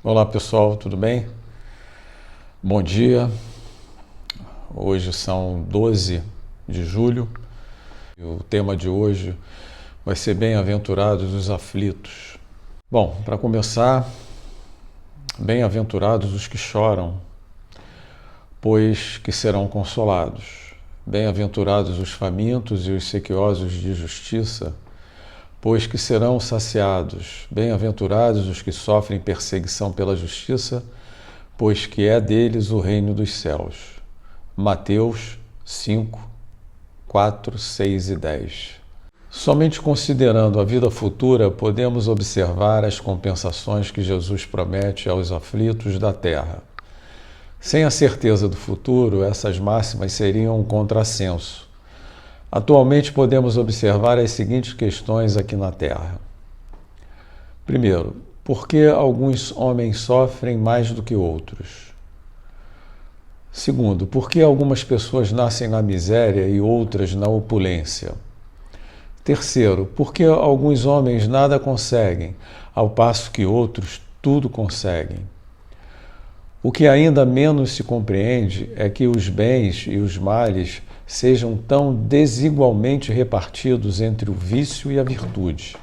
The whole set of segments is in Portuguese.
Olá pessoal, tudo bem? Bom dia. Hoje são 12 de julho e o tema de hoje vai ser bem-aventurados os aflitos. Bom, para começar, bem-aventurados os que choram, pois que serão consolados. Bem-aventurados os famintos e os sequiosos de justiça, pois que serão saciados. Bem-aventurados os que sofrem perseguição pela justiça, pois que é deles o reino dos céus. Mateus 5, 4, 6 e 10. Somente considerando a vida futura podemos observar as compensações que Jesus promete aos aflitos da terra. Sem a certeza do futuro, essas máximas seriam um contrassenso. Atualmente podemos observar as seguintes questões aqui na Terra. Primeiro, por que alguns homens sofrem mais do que outros? Segundo, por que algumas pessoas nascem na miséria e outras na opulência? Terceiro, por que alguns homens nada conseguem, ao passo que outros tudo conseguem? O que ainda menos se compreende é que os bens e os males sejam tão desigualmente repartidos entre o vício e a virtude,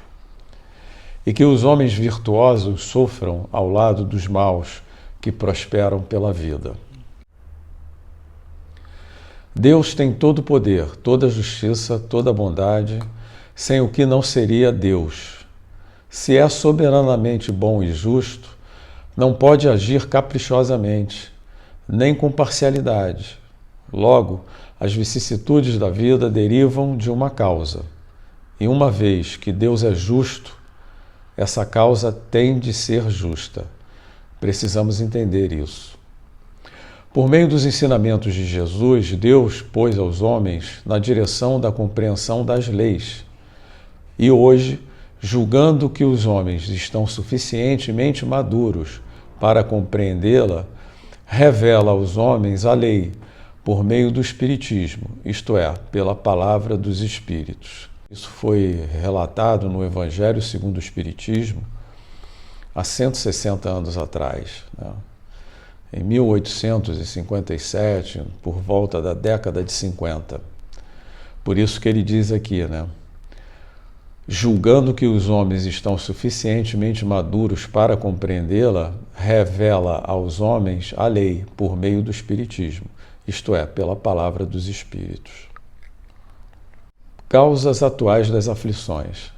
e que os homens virtuosos sofram ao lado dos maus que prosperam pela vida. Deus tem todo o poder, toda a justiça, toda a bondade, sem o que não seria Deus. Se é soberanamente bom e justo, não pode agir caprichosamente, nem com parcialidade. Logo, as vicissitudes da vida derivam de uma causa. E uma vez que Deus é justo, essa causa tem de ser justa. Precisamos entender isso. Por meio dos ensinamentos de Jesus, Deus pôs aos homens na direção da compreensão das leis. E hoje, julgando que os homens estão suficientemente maduros para compreendê-la, revela aos homens a lei por meio do Espiritismo, isto é, pela palavra dos Espíritos. Isso foi relatado no Evangelho segundo o Espiritismo há 160 anos atrás, né? Em 1857, por volta da década de 50. Por isso que ele diz aqui, né? Julgando que os homens estão suficientemente maduros para compreendê-la, revela aos homens a lei por meio do Espiritismo, isto é, pela palavra dos Espíritos. Causas atuais das aflições.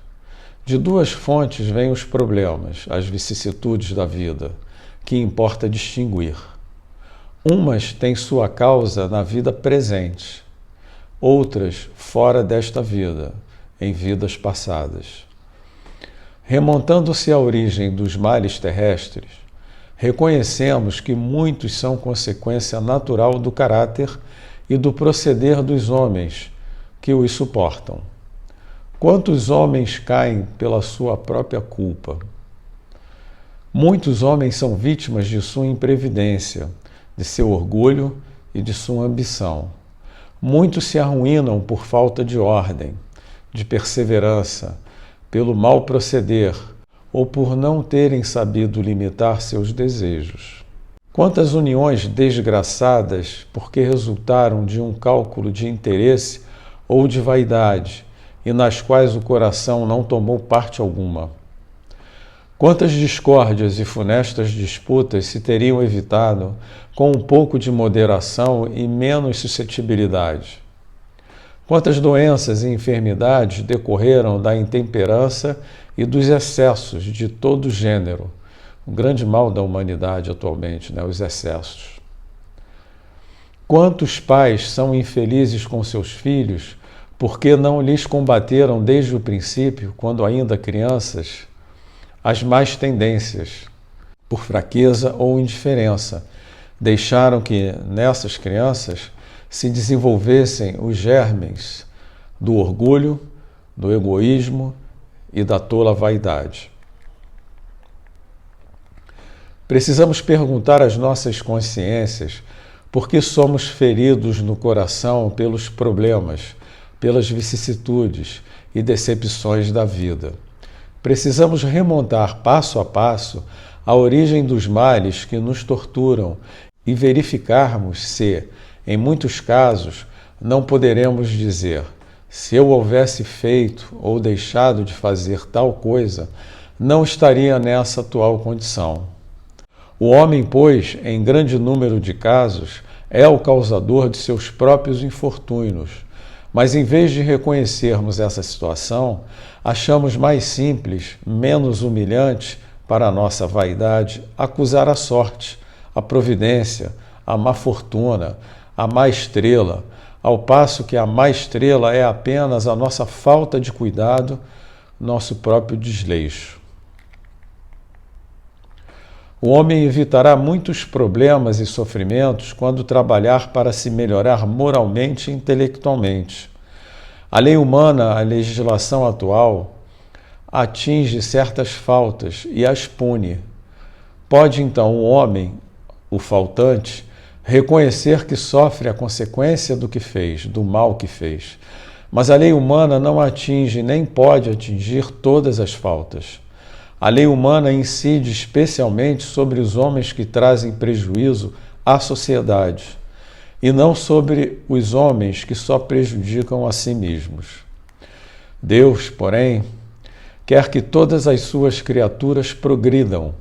De duas fontes vêm os problemas, as vicissitudes da vida, que importa distinguir. Umas têm sua causa na vida presente, outras fora desta vida, em vidas passadas. Remontando-se à origem dos males terrestres, reconhecemos que muitos são consequência natural do caráter e do proceder dos homens que os suportam. Quantos homens caem pela sua própria culpa? Muitos homens são vítimas de sua imprevidência, de seu orgulho e de sua ambição. Muitos se arruinam por falta de ordem, de perseverança, pelo mal proceder ou por não terem sabido limitar seus desejos. Quantas uniões desgraçadas porque resultaram de um cálculo de interesse ou de vaidade e nas quais o coração não tomou parte alguma. Quantas discórdias e funestas disputas se teriam evitado com um pouco de moderação e menos suscetibilidade? Quantas doenças e enfermidades decorreram da intemperança e dos excessos de todo gênero? O grande mal da humanidade atualmente, né? Os excessos. Quantos pais são infelizes com seus filhos porque não lhes combateram desde o princípio, quando ainda crianças, as más tendências, por fraqueza ou indiferença, deixaram que nessas crianças se desenvolvessem os germes do orgulho, do egoísmo e da tola vaidade. Precisamos perguntar às nossas consciências por que somos feridos no coração pelos problemas, pelas vicissitudes e decepções da vida. Precisamos remontar passo a passo a origem dos males que nos torturam e verificarmos se, em muitos casos, não poderemos dizer: se eu houvesse feito ou deixado de fazer tal coisa, não estaria nessa atual condição. O homem, pois, em grande número de casos, é o causador de seus próprios infortúnios, mas em vez de reconhecermos essa situação, achamos mais simples, menos humilhante para a nossa vaidade, acusar a sorte, a providência, a má fortuna, a má estrela, ao passo que a má estrela é apenas a nossa falta de cuidado, nosso próprio desleixo. O homem evitará muitos problemas e sofrimentos quando trabalhar para se melhorar moralmente e intelectualmente. A lei humana, a legislação atual, atinge certas faltas e as pune. Pode então o homem, o faltante, reconhecer que sofre a consequência do que fez, do mal que fez. Mas a lei humana não atinge nem pode atingir todas as faltas. A lei humana incide especialmente sobre os homens que trazem prejuízo à sociedade, e não sobre os homens que só prejudicam a si mesmos. Deus, porém, quer que todas as suas criaturas progridam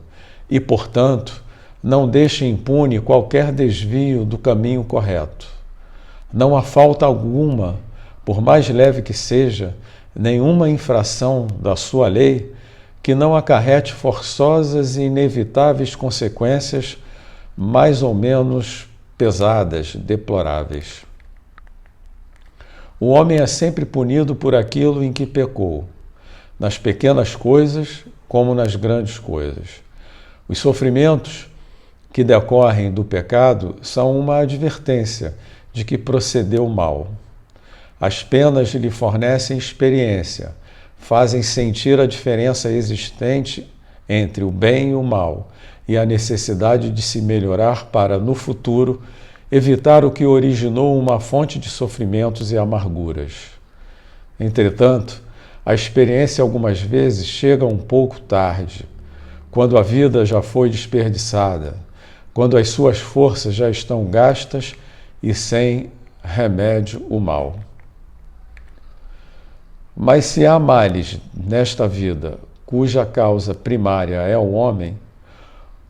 e, portanto, não deixe impune qualquer desvio do caminho correto. Não há falta alguma, por mais leve que seja, nenhuma infração da sua lei que não acarrete forçosas e inevitáveis consequências mais ou menos pesadas, deploráveis. O homem é sempre punido por aquilo em que pecou, nas pequenas coisas como nas grandes coisas. Os sofrimentos que decorrem do pecado são uma advertência de que procedeu mal. As penas lhe fornecem experiência, fazem sentir a diferença existente entre o bem e o mal e a necessidade de se melhorar para, no futuro, evitar o que originou uma fonte de sofrimentos e amarguras. Entretanto, a experiência algumas vezes chega um pouco tarde, quando a vida já foi desperdiçada, quando as suas forças já estão gastas e sem remédio o mal. Mas se há males nesta vida, cuja causa primária é o homem,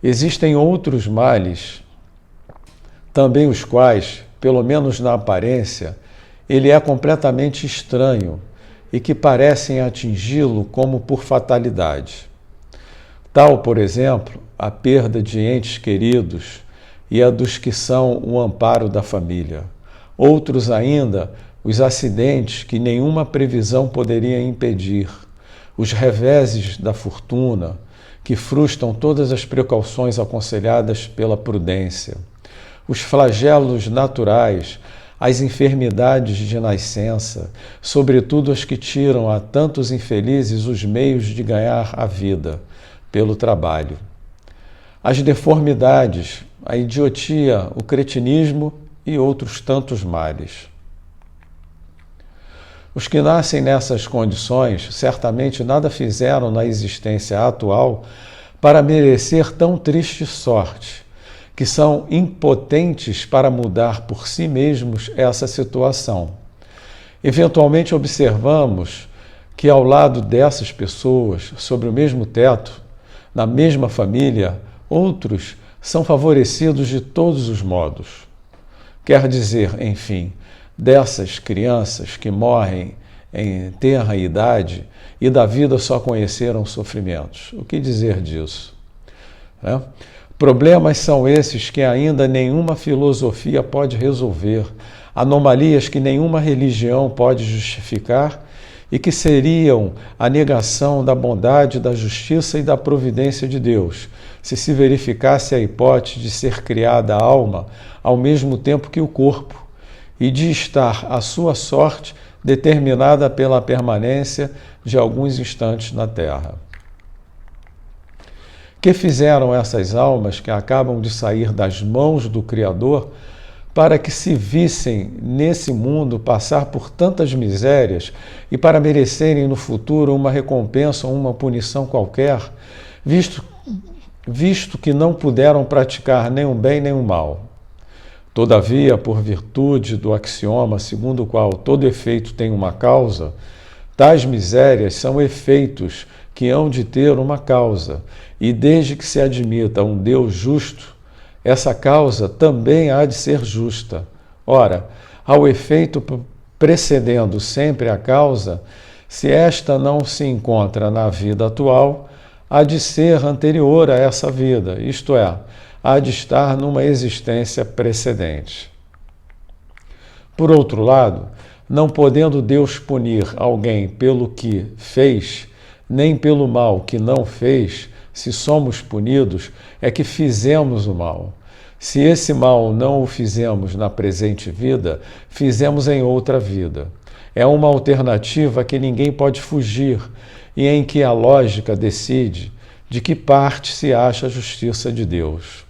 existem outros males, também os quais, pelo menos na aparência, ele é completamente estranho e que parecem atingi-lo como por fatalidade. Tal, por exemplo, a perda de entes queridos e a dos que são o amparo da família. Outros ainda, os acidentes que nenhuma previsão poderia impedir, os reveses da fortuna, que frustram todas as precauções aconselhadas pela prudência, os flagelos naturais, as enfermidades de nascença, sobretudo as que tiram a tantos infelizes os meios de ganhar a vida pelo trabalho, as deformidades, a idiotia, o cretinismo e outros tantos males. Os que nascem nessas condições certamente nada fizeram na existência atual para merecer tão triste sorte, que são impotentes para mudar por si mesmos essa situação. Eventualmente observamos que ao lado dessas pessoas, sobre o mesmo teto, na mesma família, outros são favorecidos de todos os modos. Quer dizer, enfim, dessas crianças que morrem em tenra idade e da vida só conheceram sofrimentos. O que dizer disso? Problemas são esses que ainda nenhuma filosofia pode resolver, anomalias que nenhuma religião pode justificar e que seriam a negação da bondade, da justiça e da providência de Deus, se verificasse a hipótese de ser criada a alma ao mesmo tempo que o corpo, e de estar a sua sorte determinada pela permanência de alguns instantes na Terra. Que fizeram essas almas que acabam de sair das mãos do Criador para que se vissem nesse mundo passar por tantas misérias e para merecerem no futuro uma recompensa ou uma punição qualquer, visto visto que não puderam praticar nem o bem nem o mal. Todavia, por virtude do axioma segundo o qual todo efeito tem uma causa, tais misérias são efeitos que hão de ter uma causa, e desde que se admita um Deus justo, essa causa também há de ser justa. Ora, ao efeito precedendo sempre a causa, se esta não se encontra na vida atual, há de ser anterior a essa vida, isto é, há de estar numa existência precedente. Por outro lado, não podendo Deus punir alguém pelo que fez, nem pelo mal que não fez, se somos punidos, é que fizemos o mal. Se esse mal não o fizemos na presente vida, fizemos em outra vida. É uma alternativa que ninguém pode fugir e em que a lógica decide de que parte se acha a justiça de Deus.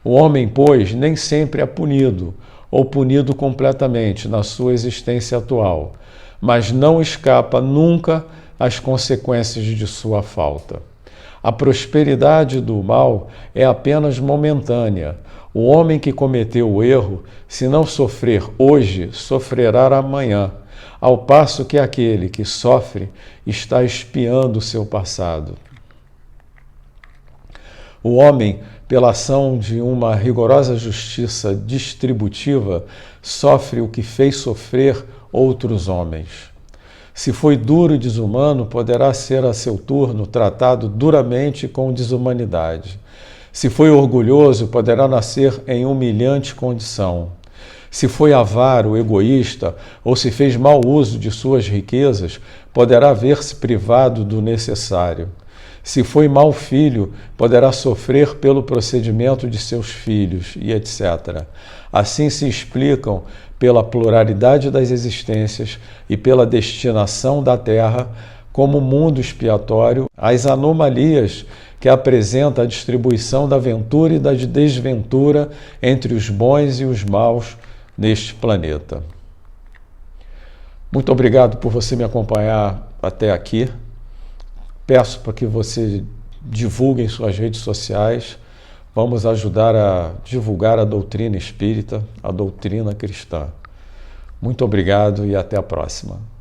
O homem, pois, nem sempre é punido, ou punido completamente na sua existência atual, mas não escapa nunca às consequências de sua falta. A prosperidade do mal é apenas momentânea. O homem que cometeu o erro, se não sofrer hoje, sofrerá amanhã, ao passo que aquele que sofre está expiando o seu passado. O homem, pela ação de uma rigorosa justiça distributiva, sofre o que fez sofrer outros homens. Se foi duro e desumano, poderá ser a seu turno tratado duramente com desumanidade. Se foi orgulhoso, poderá nascer em humilhante condição. Se foi avaro, egoísta, ou se fez mau uso de suas riquezas, poderá ver-se privado do necessário. Se foi mau filho, poderá sofrer pelo procedimento de seus filhos, e etc. Assim se explicam, pela pluralidade das existências e pela destinação da Terra como mundo expiatório, as anomalias que apresenta a distribuição da ventura e da desventura entre os bons e os maus neste planeta. Muito obrigado por você me acompanhar até aqui. Peço para que você divulgue em suas redes sociais. Vamos ajudar a divulgar a doutrina espírita, a doutrina cristã. Muito obrigado e até a próxima.